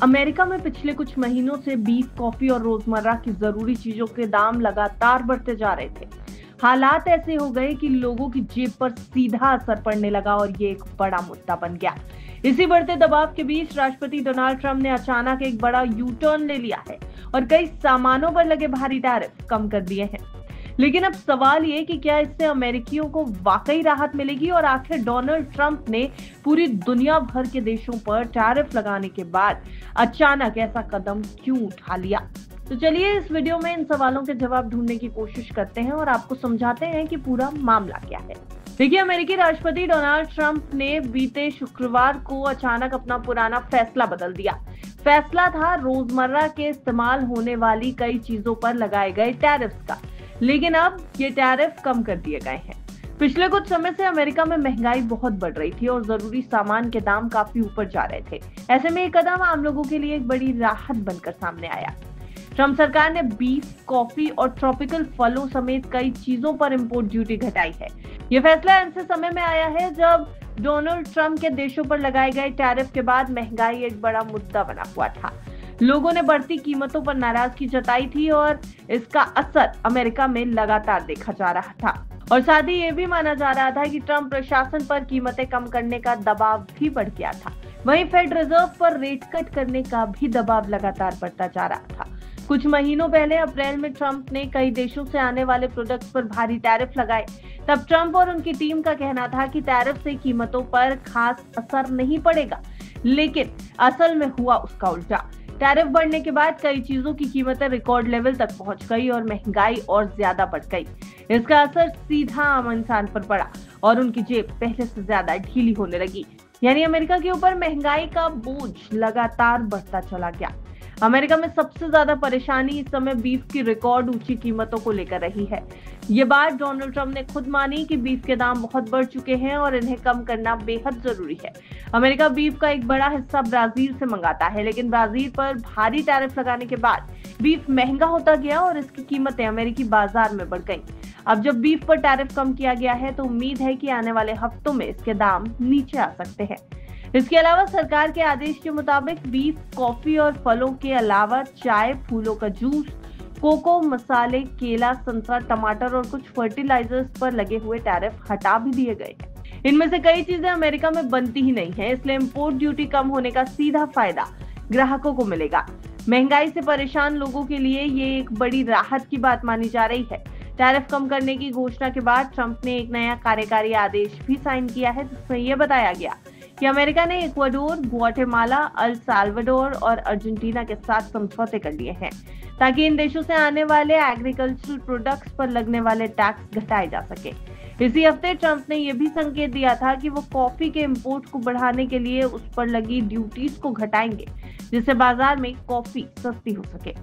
America में पिछले कुछ महीनों से बीफ, कॉफी और रोजमर्रा की जरूरी चीजों के दाम लगातार बढ़ते जा रहे थे। हालात ऐसे हो गए कि लोगों की जेब पर सीधा असर पड़ने लगा और ये एक बड़ा मुद्दा बन गया। इसी बढ़ते दबाव के बीच राष्ट्रपति डोनाल्ड ट्रंप ने अचानक एक बड़ा यू टर्न ले लिया है और कई सामानों पर लगे भारी टैरिफ कम कर दिए हैं। लेकिन अब सवाल ये कि क्या इससे अमेरिकियों को वाकई राहत मिलेगी और आखिर डोनाल्ड ट्रंप ने पूरी दुनिया भर के देशों पर टैरिफ लगाने के बाद अचानक ऐसा कदम क्यों उठा लिया। तो चलिए इस वीडियो में इन सवालों के जवाब ढूंढने की कोशिश करते हैं और आपको समझाते हैं कि पूरा मामला क्या है। देखिए, अमेरिकी राष्ट्रपति डोनाल्ड ट्रंप ने बीते शुक्रवार को अचानक अपना पुराना फैसला बदल दिया। फैसला था रोजमर्रा के इस्तेमाल होने वाली कई चीजों पर लगाए गए टैरिफ्स का, लेकिन अब ये टैरिफ कम कर दिए गए हैं। पिछले कुछ समय से अमेरिका में महंगाई बहुत बढ़ रही थी और जरूरी सामान के दाम काफी ऊपर जा रहे थे। ऐसे में ये कदम आम लोगों के लिए एक बड़ी राहत बनकर सामने आया। ट्रंप सरकार ने बीफ, कॉफी और ट्रॉपिकल फलों समेत कई चीजों पर इंपोर्ट ड्यूटी घटाई है। ये फैसला ऐसे समय में आया है जब डोनाल्ड ट्रंप के देशों पर लगाए गए टैरिफ के बाद महंगाई एक बड़ा मुद्दा बना हुआ था। लोगों ने बढ़ती कीमतों पर नाराजगी जताई थी और इसका असर अमेरिका में लगातार देखा जा रहा था। और साथ ही ये भी माना जा रहा था कि ट्रंप प्रशासन पर कीमतें कम करने का दबाव भी बढ़ गया था। वहीं फेड रिजर्व पर रेट कट करने का भी दबाव लगातार बढ़ता जा रहा था। कुछ महीनों पहले अप्रैल में ट्रंप ने कई देशों से आने वाले प्रोडक्ट्स पर भारी टैरिफ लगाए। तब ट्रंप और उनकी टीम का कहना था कि टैरिफ से कीमतों पर खास असर नहीं पड़ेगा, लेकिन असल में हुआ उसका उल्टा। टैरिफ बढ़ने के बाद कई चीजों की कीमतें रिकॉर्ड लेवल तक पहुंच गई और महंगाई और ज्यादा बढ़ गई। इसका असर सीधा आम इंसान पर पड़ा और उनकी जेब पहले से ज्यादा ढीली होने लगी। यानी अमेरिका के ऊपर महंगाई का बोझ लगातार बढ़ता चला गया। अमेरिका में सबसे ज्यादा परेशानी इस समय बीफ की रिकॉर्ड ऊंची कीमतों को लेकर रही है। ये बात डोनाल्ड ट्रंप ने खुद मानी कि बीफ के दाम बहुत बढ़ चुके हैं और इन्हें कम करना बेहद जरूरी है। अमेरिका बीफ का एक बड़ा हिस्सा ब्राजील से मंगाता है, लेकिन ब्राजील पर भारी टैरिफ लगाने के बाद बीफ महंगा होता गया और इसकी कीमतें अमेरिकी बाजार में बढ़ गईं। अब जब बीफ पर टैरिफ कम किया गया है तो उम्मीद है कि आने वाले हफ्तों में इसके दाम नीचे आ सकते हैं। इसके अलावा सरकार के आदेश के मुताबिक बीफ, कॉफी और फलों के अलावा चाय, फूलों का जूस, कोको, मसाले, केला, संतरा, टमाटर और कुछ फर्टिलाइजर्स पर लगे हुए टैरिफ हटा भी दिए गए हैं। इनमें से कई चीजें अमेरिका में बनती ही नहीं है, इसलिए इंपोर्ट ड्यूटी कम होने का सीधा फायदा ग्राहकों को मिलेगा। महंगाई से परेशान लोगों के लिए ये एक बड़ी राहत की बात मानी जा रही है। टैरिफ कम करने की घोषणा के बाद ट्रंप ने एक नया कार्यकारी आदेश भी साइन किया है, जिसमें यह बताया गया कि अमेरिका ने इक्वाडोर, ग्वाटेमाला, अल साल्वाडोर और अर्जेंटीना के साथ समझौते कर लिए हैं ताकि इन देशों से आने वाले एग्रीकल्चरल प्रोडक्ट्स पर लगने वाले टैक्स घटाए जा सके। इसी हफ्ते ट्रंप ने यह भी संकेत दिया था कि वो कॉफी के इंपोर्ट को बढ़ाने के लिए उस पर लगी ड्यूटीज को घटाएंगे, जिससे बाजार में कॉफी सस्ती हो सके।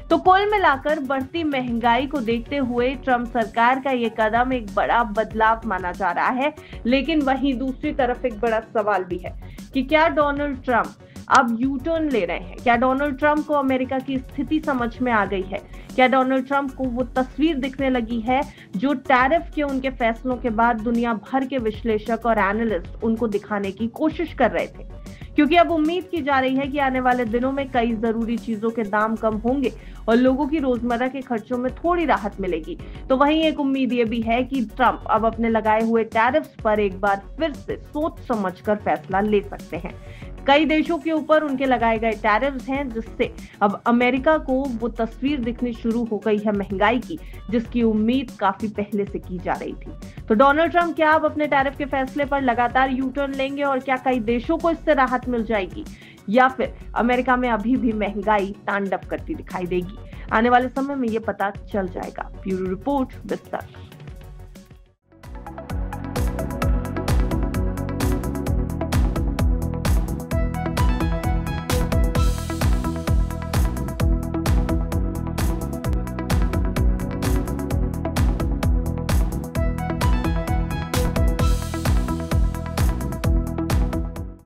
तो कुल मिलाकर बढ़ती महंगाई को देखते हुए ट्रंप सरकार का ये कदम एक बड़ा बदलाव माना जा रहा है, लेकिन वहीं दूसरी तरफ एक बड़ा सवाल भी है कि क्या डोनाल्ड ट्रंप अब यू टर्न ले रहे हैं? क्या डोनाल्ड ट्रंप को अमेरिका की स्थिति समझ में आ गई है? क्या डोनाल्ड ट्रंप को वो तस्वीर दिखने लगी है जो टैरिफ के उनके फैसलों के बाद दुनिया भर के विश्लेषक और एनालिस्ट उनको दिखाने की कोशिश कर रहे थे? क्योंकि अब उम्मीद की जा रही है कि आने वाले दिनों में कई जरूरी चीजों के दाम कम होंगे और लोगों की रोजमर्रा के खर्चों में थोड़ी राहत मिलेगी। तो वहीं एक उम्मीद ये भी है कि ट्रंप अब अपने लगाए हुए टैरिफ्स पर एक बार फिर से सोच समझकर फैसला ले सकते हैं। कई देशों के ऊपर उनके लगाए गए टैरिफ्स हैं, जिससे अब अमेरिका को वो तस्वीर दिखनी शुरू हो गई है महंगाई की, जिसकी उम्मीद काफी पहले से की जा रही थी। तो डोनाल्ड ट्रंप क्या अब अपने टैरिफ के फैसले पर लगातार यू टर्न लेंगे और क्या कई देशों को इससे राहत मिल जाएगी, या फिर अमेरिका में अभी भी महंगाई तांडव करती दिखाई देगी? आने वाले समय में ये पता चल जाएगा। ब्यूरो रिपोर्ट, विस्तार।